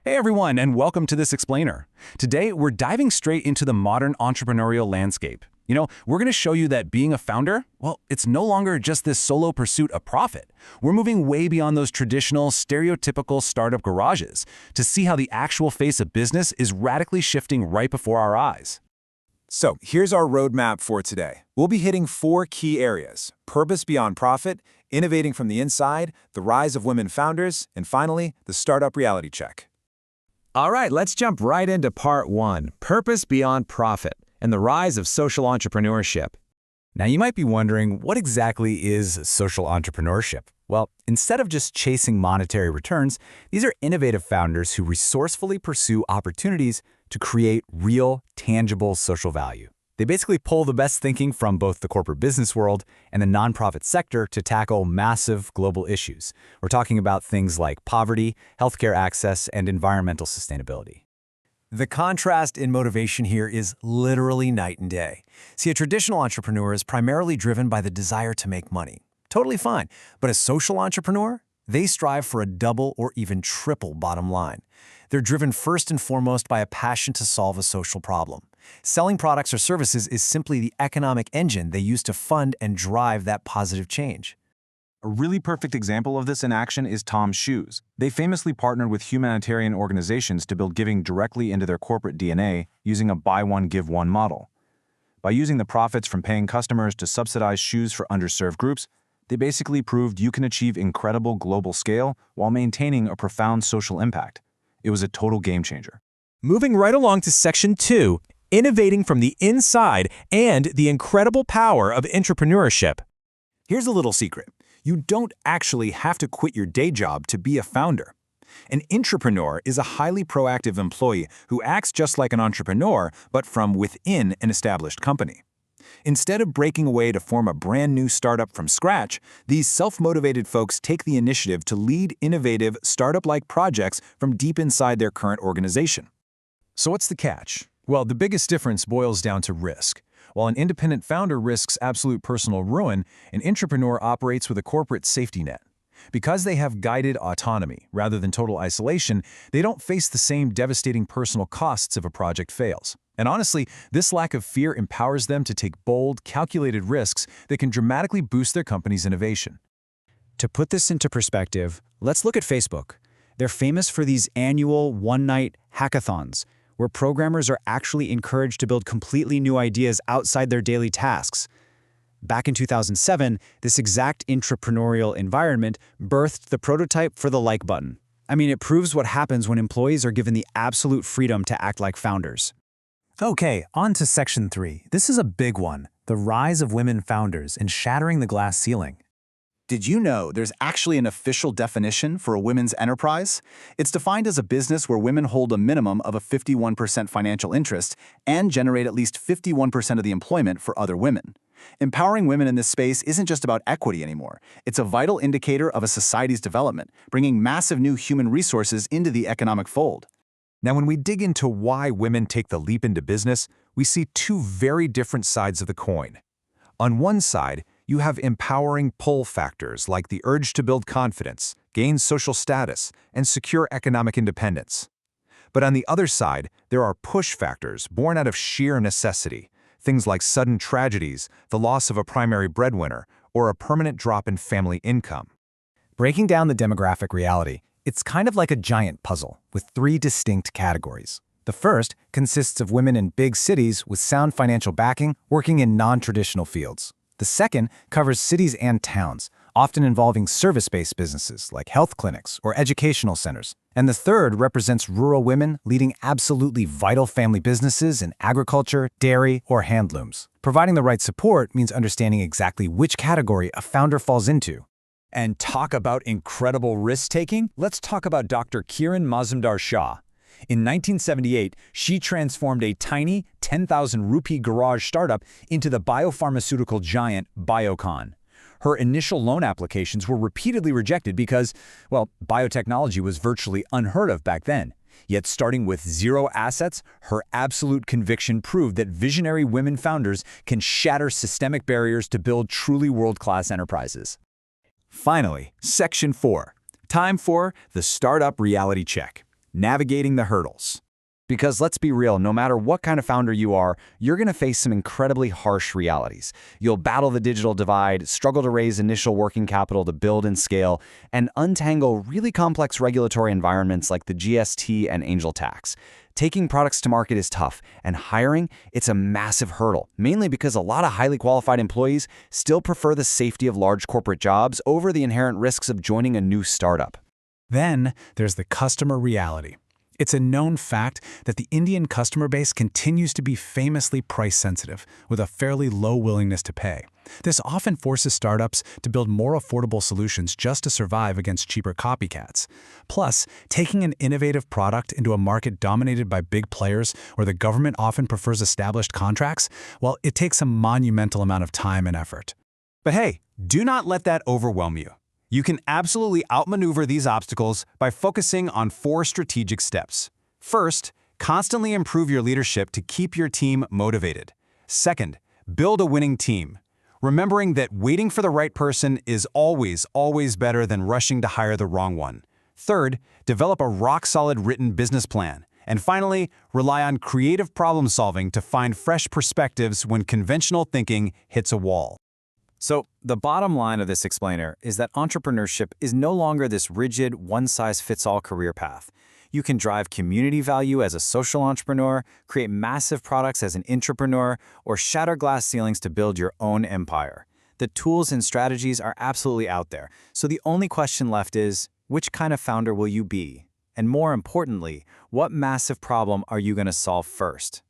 Hey everyone, and welcome to this explainer. Today, we're diving straight into the modern entrepreneurial landscape. We're going to show you that being a founder, well, it's no longer just this solo pursuit of profit. We're moving way beyond those traditional, stereotypical startup garages to see how the actual face of business is radically shifting right before our eyes. So here's our roadmap for today. We'll be hitting 4 key areas: purpose beyond profit, innovating from the inside, the rise of women founders, and finally, the startup reality check. All right, let's jump right into part 1, purpose beyond profit, and the rise of social entrepreneurship. Now, you might be wondering, what exactly is social entrepreneurship? Well, instead of just chasing monetary returns, these are innovative founders who resourcefully pursue opportunities to create real, tangible social value. They basically pull the best thinking from both the corporate business world and the nonprofit sector to tackle massive global issues. We're talking about things like poverty, healthcare access, and environmental sustainability. The contrast in motivation here is literally night and day. See, a traditional entrepreneur is primarily driven by the desire to make money. Totally fine. But a social entrepreneur? They strive for a double or even triple bottom line. They're driven first and foremost by a passion to solve a social problem. Selling products or services is simply the economic engine they use to fund and drive that positive change. A really perfect example of this in action is Tom's Shoes. They famously partnered with humanitarian organizations to build giving directly into their corporate DNA using a buy one, give one model. By using the profits from paying customers to subsidize shoes for underserved groups, they basically proved you can achieve incredible global scale while maintaining a profound social impact. It was a total game changer. Moving right along to section 2, innovating from the inside and the incredible power of entrepreneurship. Here's a little secret. You don't actually have to quit your day job to be a founder. An intrapreneur is a highly proactive employee who acts just like an entrepreneur, but from within an established company. Instead of breaking away to form a brand new startup from scratch, these self-motivated folks take the initiative to lead innovative, startup-like projects from deep inside their current organization. So what's the catch? Well, the biggest difference boils down to risk. While an independent founder risks absolute personal ruin, an intrapreneur operates with a corporate safety net. Because they have guided autonomy rather than total isolation, they don't face the same devastating personal costs if a project fails. And honestly, this lack of fear empowers them to take bold, calculated risks that can dramatically boost their company's innovation. To put this into perspective, let's look at Facebook. They're famous for these annual one-night hackathons, where programmers are actually encouraged to build completely new ideas outside their daily tasks. Back in 2007, this exact entrepreneurial environment birthed the prototype for the like button. I mean, it proves what happens when employees are given the absolute freedom to act like founders. Okay, on to section 3. This is a big one: the rise of women founders and shattering the glass ceiling. Did you know there's actually an official definition for a women's enterprise? It's defined as a business where women hold a minimum of a 51% financial interest and generate at least 51% of the employment for other women. Empowering women in this space isn't just about equity anymore. It's a vital indicator of a society's development, bringing massive new human resources into the economic fold. Now, when we dig into why women take the leap into business, we see 2 very different sides of the coin. On one side, you have empowering pull factors like the urge to build confidence, gain social status, and secure economic independence. But on the other side, there are push factors born out of sheer necessity, things like sudden tragedies, the loss of a primary breadwinner, or a permanent drop in family income. Breaking down the demographic reality, it's kind of like a giant puzzle with 3 distinct categories. The first consists of women in big cities with sound financial backing working in non-traditional fields. The second covers cities and towns, often involving service-based businesses like health clinics or educational centers. And the third represents rural women leading absolutely vital family businesses in agriculture, dairy, or handlooms. Providing the right support means understanding exactly which category a founder falls into. And talk about incredible risk-taking? Let's talk about Dr. Kiran Mazumdar-Shaw. In 1978, she transformed a tiny 10,000 rupee garage startup into the biopharmaceutical giant Biocon. Her initial loan applications were repeatedly rejected because, well, biotechnology was virtually unheard of back then. Yet starting with 0 assets, her absolute conviction proved that visionary women founders can shatter systemic barriers to build truly world-class enterprises. Finally, section 4. Time for the startup reality check. navigating the hurdles. Because let's be real, no matter what kind of founder you are, you're going to face some incredibly harsh realities. You'll battle the digital divide, struggle to raise initial working capital to build and scale, and untangle really complex regulatory environments like the GST and angel tax. Taking products to market is tough, and hiring, it's a massive hurdle, mainly because a lot of highly qualified employees still prefer the safety of large corporate jobs over the inherent risks of joining a new startup. Then there's the customer reality. It's a known fact that the Indian customer base continues to be famously price-sensitive, with a fairly low willingness to pay. This often forces startups to build more affordable solutions just to survive against cheaper copycats. Plus, taking an innovative product into a market dominated by big players where the government often prefers established contracts, well, it takes a monumental amount of time and effort. But hey, do not let that overwhelm you. You can absolutely outmaneuver these obstacles by focusing on 4 strategic steps. First, constantly improve your leadership to keep your team motivated. Second, build a winning team. Remembering that waiting for the right person is always better than rushing to hire the wrong one. Third, develop a rock-solid written business plan. And finally, rely on creative problem solving to find fresh perspectives when conventional thinking hits a wall. So, the bottom line of this explainer is that entrepreneurship is no longer this rigid, one-size-fits-all career path. You can drive community value as a social entrepreneur, create massive products as an intrapreneur, or shatter glass ceilings to build your own empire. The tools and strategies are absolutely out there, so the only question left is, which kind of founder will you be? And more importantly, what massive problem are you going to solve first?